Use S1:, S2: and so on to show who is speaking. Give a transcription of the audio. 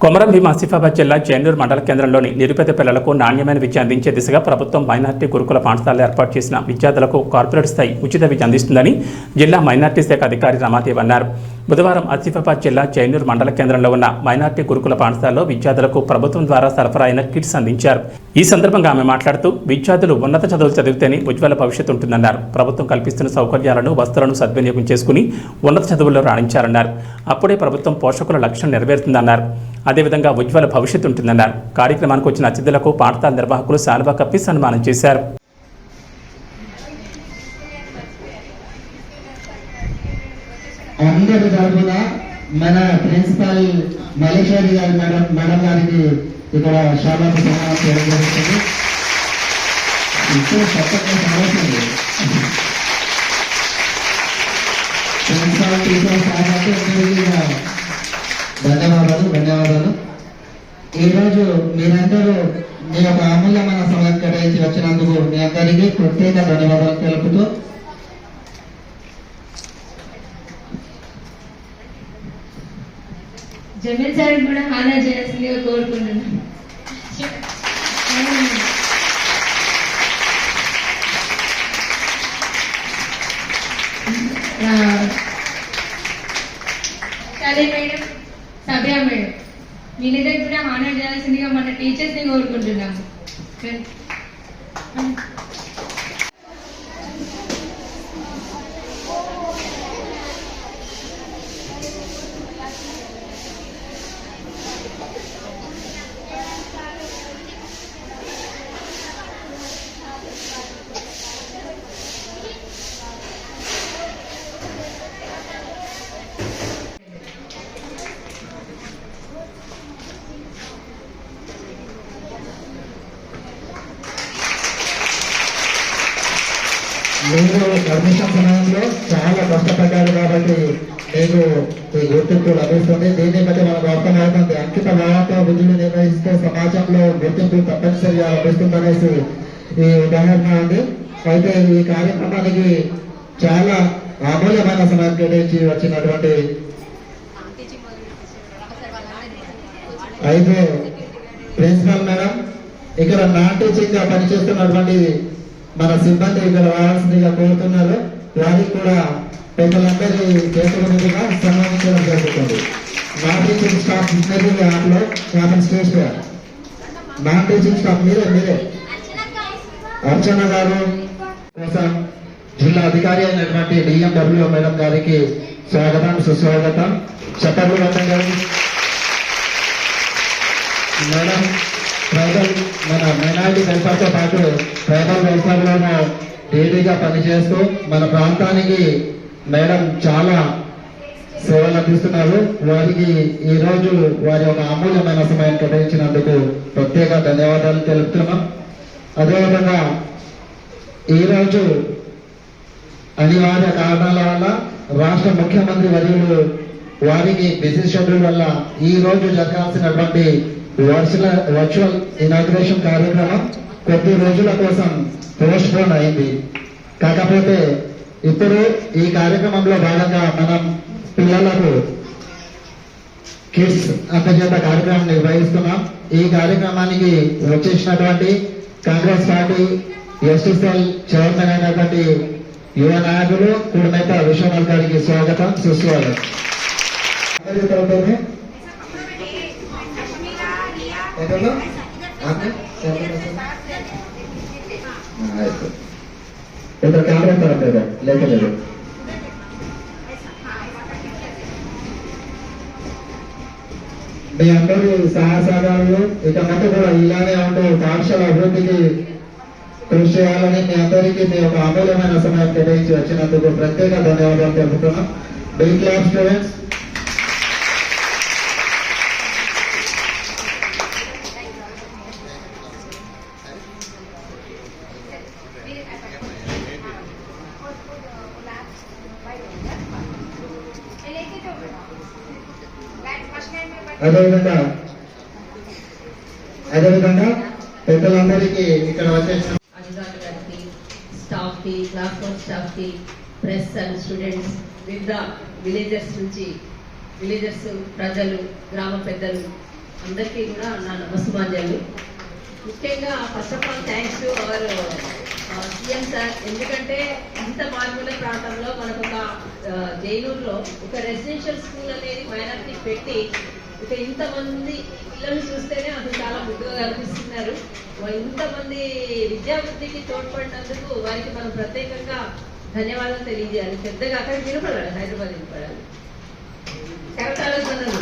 S1: కొమరం భీం ఆసిఫాబాద్ జిల్లా జైనూర్ మండల కేంద్రంలోని నిరుపేద పిల్లలకు నాణ్యమైన విద్య అందించే దిశగా ప్రభుత్వం మైనార్టీ గురుకుల పాఠశాలలు ఏర్పాటు చేసిన విద్యార్థులకు కార్పొరేట్ స్థాయి ఉచిత విద్య అందిస్తుందని జిల్లా మైనార్టీ శాఖ అధికారి రమాదేవ్ అన్నారు. బుధవారం ఆసిఫాబాద్ జిల్లా జైనూర్ మండల కేంద్రంలో ఉన్న మైనార్టీ గురుకుల పాఠశాలలో విద్యార్థులకు ప్రభుత్వం ద్వారా సరఫరా అయిన కిట్స్ అందించారు. ఈ సందర్భంగా ఆమె మాట్లాడుతూ విద్యార్థులు ఉన్నత చదువులు చదివితేనే ఉజ్వల భవిష్యత్తు ఉంటుందన్నారు. ప్రభుత్వం కల్పిస్తున్న సౌకర్యాలను వస్తువులను సద్వినియోగం చేసుకుని ఉన్నత చదువుల్లో రాణించారన్నారు. అప్పుడే ప్రభుత్వం పోషకుల లక్ష్యం నెరవేరుతుందన్నారు. అదేవిధంగా ఉజ్వల భవిష్యత్తు ఉంటుందన్నారు. కార్యక్రమానికి వచ్చిన అతిథులకు పాఠశాల నిర్వాహకులు శాలువా కప్పి సన్మానం చేశారు.
S2: అందరి తరఫున మన ప్రిన్సిపల్ మల్లేశ్వరి గారి మేడం గారికి ఇక్కడ శాలువాతో సన్మానం చేయడం జరుగుతుంది. ఇప్పుడు ప్రిన్సిపల్ టీచర్ ధన్యవాదాలు. ఈరోజు మీరందరూ మీ యొక్క అమూల్యమైన సమయం కేటాయించి వచ్చినందుకు మీ అందరికీ ప్రత్యేక ధన్యవాదాలు తెలుపుతూ
S3: జమీల్ సార్ కూడా హానా చేయాల్సిందిగా కోరుకుంటున్నాను. కలే మేడం, సభ్య మేడం, వీళ్ళిద్దరు కూడా హానర్ చేయాల్సిందిగా మన టీచర్స్ ని కోరుకుంటున్నాము.
S2: మీరు అడ్మిషన్ సమయంలో చాలా కష్టపడ్డారు కాబట్టి మీకు ఈ గుర్తింపు లభిస్తుంది. దీన్ని బట్టి మనకు అర్థమవుతుంది, అంకిత భావంతో విధులు నిర్వహిస్తే సమాజంలో గుర్తింపు తప్పనిసరిగా లభిస్తుందనేసి ఈ ఉదాహరణ ఉంది. అయితే ఈ కార్యక్రమానికి చాలా అమూల్యమైన సమయం కేటాయించి వచ్చినటువంటి 5 ప్రిన్సిపల్ మేడం, ఇక్కడ నాన్ టీచింగ్ గా పనిచేస్తున్నటువంటి మన సిబ్బంది ఇక్కడ రావాల్సిందిగా కోరుతున్నారు. వారికి కూడా పెద్దలందరి చేతుల మీదుగా సన్మానించడం జరుగుతుంది. Non teaching staff stage non teaching staff మీరే అర్చన గారు కోసం జిల్లా అధికారి అయినటువంటి డిఎండబ్ల్యూ మేడం గారికి స్వాగతం, సుస్వాగతం. చప్పట్లు కొట్టండి మేడం. మన మైనారిటీ వెల్ఫేర్తో పాటు ట్రైబల్ వెల్ఫేర్లోనూ డైలీగా పనిచేస్తూ మన ప్రాంతానికి మేడం చాలా సేవలు అందిస్తున్నారు. వారికి ఈ రోజు వారి యొక్క అమూల్యమైన సమయం కేటాయించినందుకు ప్రత్యేక ధన్యవాదాలు తెలుపుతున్నాం. అదేవిధంగా ఈరోజు అనివార్య కారణాల వల్ల రాష్ట్ర ముఖ్యమంత్రి వర్యులు వారికి బిజీ షెడ్యూల్ వల్ల ఈ రోజు జరగాల్సినటువంటి వర్చువల్ ఇనాగ్రేషన్ కార్యక్రమం కొద్ది రోజుల కోసం పోస్ట్ పోన్ అయింది. కాకపోతే ఇప్పుడు ఈ కార్యక్రమంలో భాగంగా మనం పిల్లలకు కిడ్స్ అంతర్జాత కార్యక్రమం నిర్వహిస్తున్నాం. ఈ కార్యక్రమానికి వచ్చేసినటువంటి కాంగ్రెస్ పార్టీ ఎస్టీసీఎల్ చైర్మన్ అయినటువంటి యువ నాయకులు కూడనేత విశ్వనాథ్ గారికి స్వాగతం, సుస్వాగతం. ఇద్దరు కెమెరా తరలేదు లేకలేదు. మీ అందరూ సహాయసహకారాలు ఇక ముందు కూడా ఇలానే ఉంటూ పాఠశాల అభివృద్ధికి కృషి చేయాలని మీ అందరికీ మీ యొక్క అమూల్యమైన సమయం కేటాయించి వచ్చినందుకు ప్రత్యేక ధన్యవాదాలు తెలుపుతున్నాం. బీ క్లాస్ స్టూడెంట్స్, అదేవిధంగా పెద్దలందరికీ ఇక్కడ వచ్చేసిన
S4: స్టాఫ్ కి, క్లాస్ రూమ్ స్టాఫ్ కి, ప్రెస్ అండ్ స్టూడెంట్స్, వివిధ విలేజర్స్ నుంచి విలేజర్స్ ప్రజలు, గ్రామ పెద్దలు అందరికీ కూడా నా నమస్సుమాంజలు. ముఖ్యంగా first of all thanks to our CM sir. ఎందుకంటే ఇంత మారుమూల ప్రాంతంలో మనకు ఒక జైనూరులో ఒక రెసిడెన్షియల్ స్కూల్ అనేది మైనారిటీకి పెట్టి ఇక ఇంతమంది పిల్లల్ని చూస్తేనే అసలు చాలా ముద్దుగా కనిపిస్తున్నారు. ఇంతమంది విద్యాభివృద్ధికి తోడ్పడినందుకు వారికి మనం ప్రత్యేకంగా ధన్యవాదాలు తెలియజేయాలి. పెద్దగా అక్కడ వినపడాలి, హైదరాబాద్ వినపడాలి. కరెక్ట్ ఆలోచనలు